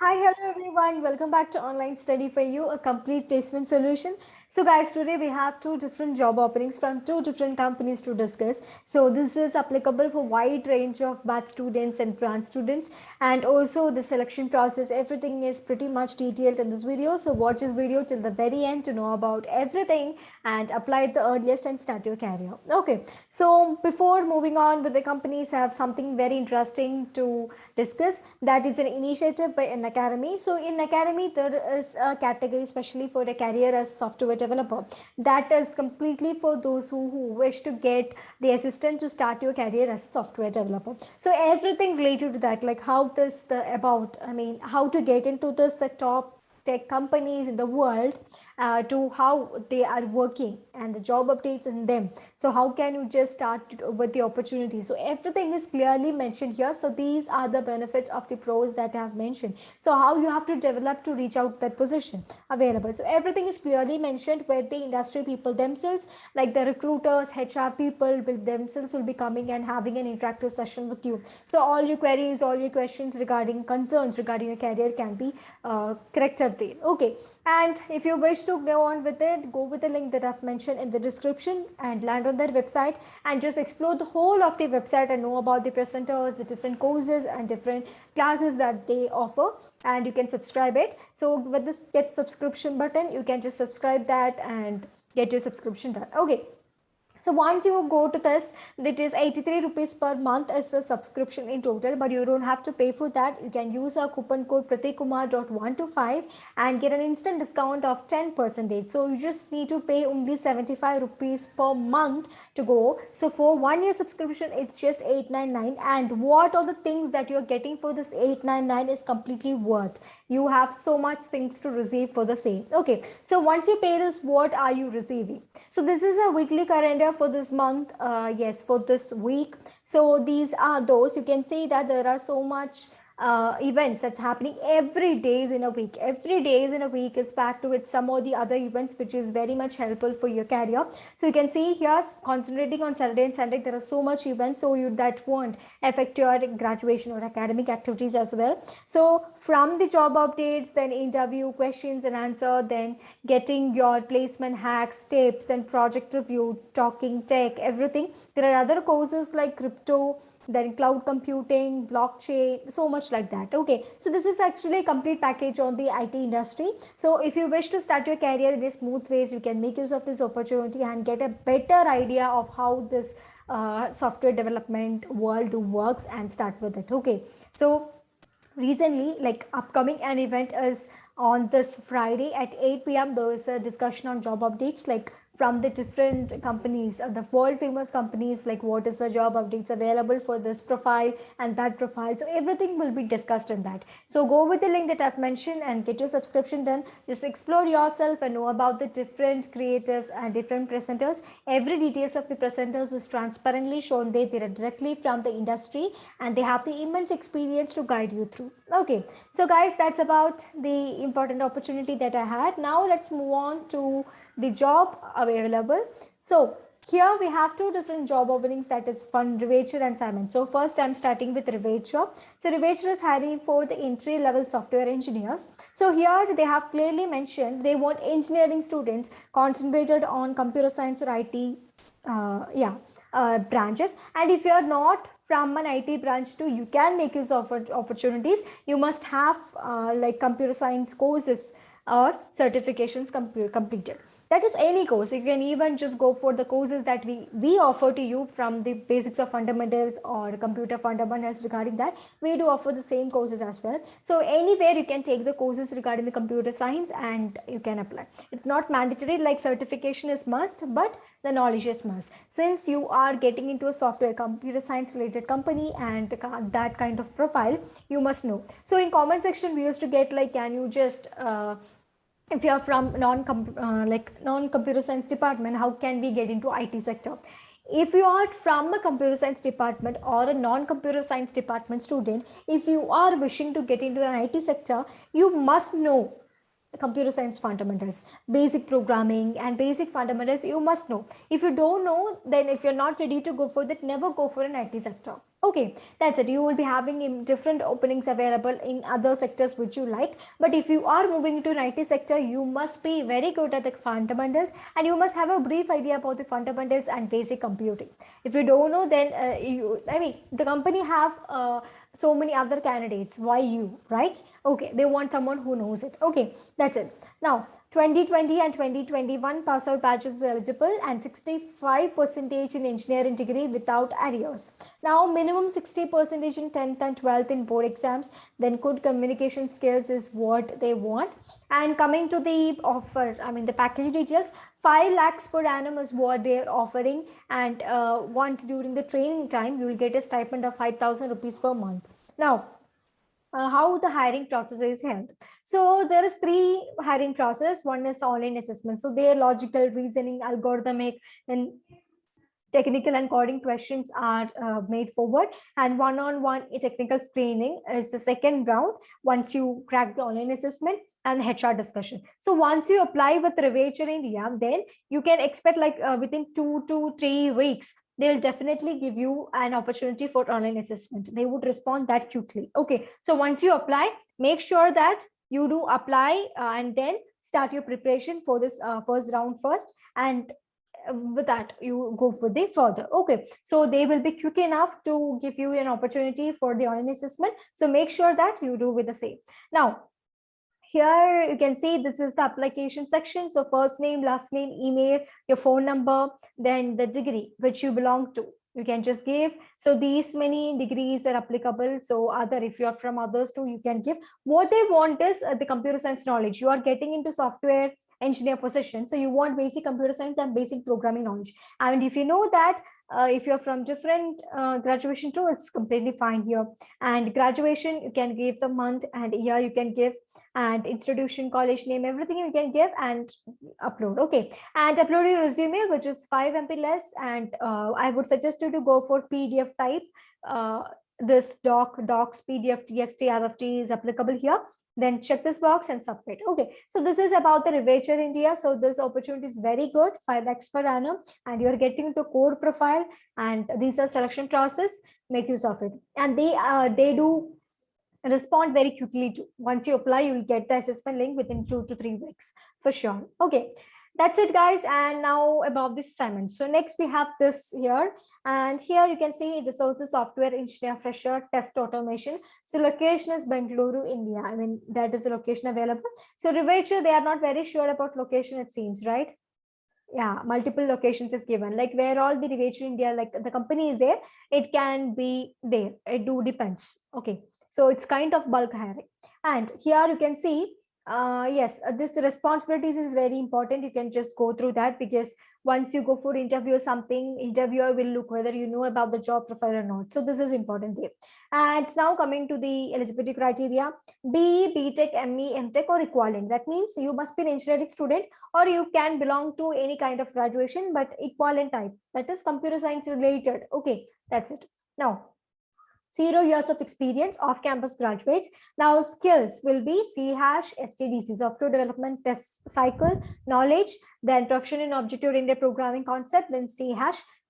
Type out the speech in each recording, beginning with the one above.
Hi, hello everyone. Welcome back to Online Study for You, a complete placement solution. So, guys, today we have two different job openings from two different companies to discuss. So, this is applicable for wide range of batch students and branch students, and also the selection process. Everything is pretty much detailed in this video. So, watch this video till the very end to know about everything and apply it the earliest and start your career. Okay. So, before moving on with the companies, I have something very interesting to discuss. That is an initiative by an academy. So in academy there is a category especially for a career as software developer, that is completely for those who wish to get the assistant to start your career as software developer. So everything related to that, like how this the about I mean how to get into this the top tech companies in the world, to how they are working and the job updates in them. So how can you just start with the opportunity? So everything is clearly mentioned here. So these are the benefits of the pros that I have mentioned. So how you have to develop to reach out that position available. So everything is clearly mentioned where the industry people themselves, like the recruiters, HR people will themselves will be coming and having an interactive session with you. So all your queries, all your questions regarding concerns regarding your career can be corrected there. Okay. And if you wish to go on with it, go with the link that I've mentioned in the description and land on their website and just explore the whole of the website and know about the presenters, the different courses and different classes that they offer, and you can subscribe it. So with this get subscription button, you can just subscribe that and get your subscription done. Okay. So once you go to this, it is 83 rupees per month as a subscription in total, but you don't have to pay for that. You can use our coupon code Pratikkumar.125 and get an instant discount of 10%. So you just need to pay only 75 rupees per month to go. So for 1 year subscription, it's just 899. And what are the things that you're getting for this 899 is completely worth. You have so much things to receive for the same. Okay, so once you pay this, what are you receiving? So this is a weekly calendar for this month, yes, for this week. So these are those. You can see that there are so much events that's happening every days in a week. Every days in a week is packed with some of the other events, which is very much helpful for your career. So you can see here, concentrating on Saturday and Sunday, there are so much events, so you that won't affect your graduation or academic activities as well. So from the job updates, then interview questions and answer, then getting your placement hacks, tips, then project review, talking tech, everything. There are other courses like crypto, then cloud computing, blockchain, so much like that. Okay, so this is actually a complete package on the IT industry. So if you wish to start your career in a smooth ways, you can make use of this opportunity and get a better idea of how this software development world works and start with it. Okay, so recently, like upcoming an event is on this Friday at 8 p.m. There is a discussion on job updates, like from the different companies, the world famous companies, like what is the job updates available for this profile and that profile. So everything will be discussed in that. So go with the link that I've mentioned and get your subscription done. Just explore yourself and know about the different creatives and different presenters. Every details of the presenters is transparently shown there. They are directly from the industry and they have the immense experience to guide you through. Okay, so guys, that's about the important opportunity that I had. Now let's move on to the job available. So here we have two different job openings, that is Fund Rivature and Simon. So first I'm starting with Rivature. So Rivature is hiring for the entry level software engineers. So here they have clearly mentioned they want engineering students concentrated on computer science or IT, branches. And if you are not from an IT branch too, you can make use of opportunities. You must have like computer science courses or certifications completed. That is any course. You can even just go for the courses that we offer to you, from the basics of fundamentals or computer fundamentals. Regarding that, we do offer the same courses as well. So anywhere you can take the courses regarding the computer science and you can apply. It's not mandatory like certification is must, but the knowledge is must. Since you are getting into a software computer science related company and that kind of profile, you must know. So in comment section we used to get like, can you just if you are from non computer science department, how can we get into IT sector? If you are from a computer science department or a non computer science department student, if you are wishing to get into an IT sector, you must know computer science fundamentals, basic programming and basic fundamentals you must know. If you don't know, then if you're not ready to go for that, never go for an IT sector. Okay, that's it. You will be having different openings available in other sectors which you like, but if you are moving into an IT sector, you must be very good at the fundamentals, and you must have a brief idea about the fundamentals and basic computing. If you don't know, then the company have so many other candidates. Why you, right? Okay, they want someone who knows it. Okay, that's it. Now 2020 and 2021 pass out batches is eligible, and 65% in engineering degree without arrears. Now minimum 60% in 10th and 12th in board exams. Then good communication skills is what they want. And coming to the offer, the package details, 5 lakhs per annum is what they're offering, and once during the training time you will get a stipend of 5,000 rupees per month. Now how the hiring process is held. So there is 3 hiring process. One is online assessment, so their logical reasoning, algorithmic, and technical and coding questions are made forward, and one-on-one technical screening is the second round once you crack the online assessment, and HR discussion. So once you apply with Rivature India, then you can expect like within 2 to 3 weeks they will definitely give you an opportunity for online assessment. They would respond that quickly. Okay, so once you apply, make sure that you do apply and then start your preparation for this first round first, and with that you go for the further. Okay, so they will be quick enough to give you an opportunity for the online assessment, so make sure that you do with the same. Now here you can see this is the application section. So first name, last name, email, your phone number, then the degree which you belong to, you can just give. So these many degrees are applicable. So other, if you're from others too, you can give. What they want is the computer science knowledge. You are getting into software engineer position, so you want basic computer science and basic programming knowledge. And if you know that, if you're from different graduation too, it's completely fine here. And graduation you can give the month and year, you can give, and institution, college name, everything you can give and upload. Okay, and upload your resume which is 5 MB less, and I would suggest you to go for PDF type. This docs, PDF, TXT, RFT is applicable here. Then check this box and submit. Okay, so this is about the Rivature India. So this opportunity is very good, 5 lakhs per annum, and you're getting the core profile, and these are selection process. Make use of it, and they do respond very quickly too. Once you apply, you will get the assessment link within 2 to 3 weeks for sure. Okay, that's it guys. And now about this assignment. So next we have this here, and here you can see resources software engineer fresher test automation. So location is Bengaluru, India. That is the location available. So Rivature, they are not very sure about location, it seems, right? Yeah, multiple locations is given, like where all the Rivature India, like the company is there, it can be there, it do depends. Okay, so it's kind of bulk hiring. And here you can see yes, this responsibilities is very important. You can just go through that, because once you go for interview or something, interviewer will look whether you know about the job profile or not. So this is important here. And now coming to the eligibility criteria, BE, BTech, ME, MTech or equivalent. That means you must be an engineering student, or you can belong to any kind of graduation but equivalent type, that is computer science related. Okay, that's it. Now 0 years of experience, off-campus graduates. Now skills will be C#, STDC, software development test cycle, knowledge, then profession in object-oriented programming concept, then C#.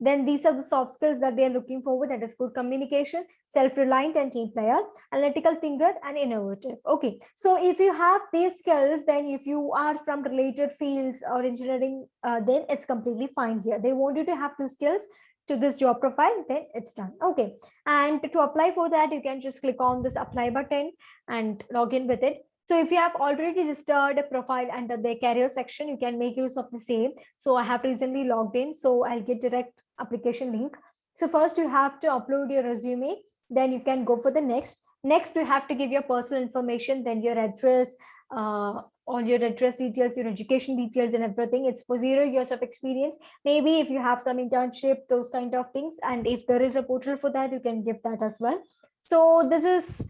Then these are the soft skills that they are looking forward, that is good communication, self-reliant and team player, analytical thinker and innovative. Okay, so if you have these skills, then if you are from related fields or engineering, then it's completely fine here. They want you to have the skills to this job profile, then it's done. Okay, and to apply for that, you can just click on this apply button and log in with it. So if you have already registered a profile under the career section, you can make use of the same. So I have recently logged in, so I'll get direct application link. So first you have to upload your resume, then you can go for the next. Next, you have to give your personal information, then your address, all your address details, your education details and everything. It's for 0 years of experience. Maybe if you have some internship, those kind of things, and if there is a portal for that, you can give that as well. So this is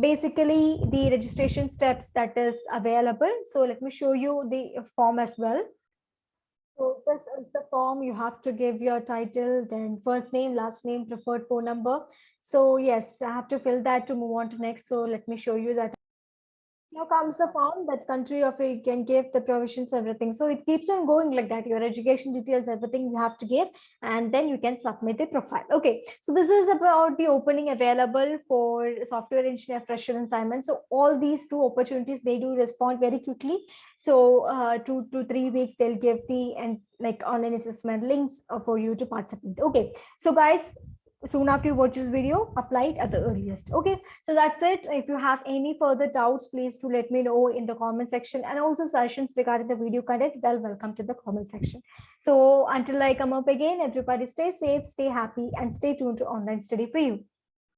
basically the registration steps that is available. So let me show you the form as well. So this is the form. You have to give your title, then first name, last name, preferred phone number. So yes, I have to fill that to move on to next. So let me show you that. Here comes the form, that country of you can give the provisions, everything. So it keeps on going like that. Your education details, everything you have to give, and then you can submit the profile. Okay. So this is about the opening available for software engineer, fresher, and Simon. So all these two opportunities, they do respond very quickly. So 2 to 3 weeks, they'll give the and like online assessment links for you to participate. Okay. So guys, soon after you watch this video, apply it at the earliest. Okay, so that's it. If you have any further doubts, please do let me know in the comment section, and also suggestions regarding the video content, well, welcome to the comment section. So until I come up again, everybody stay safe, stay happy, and stay tuned to Online Study for You.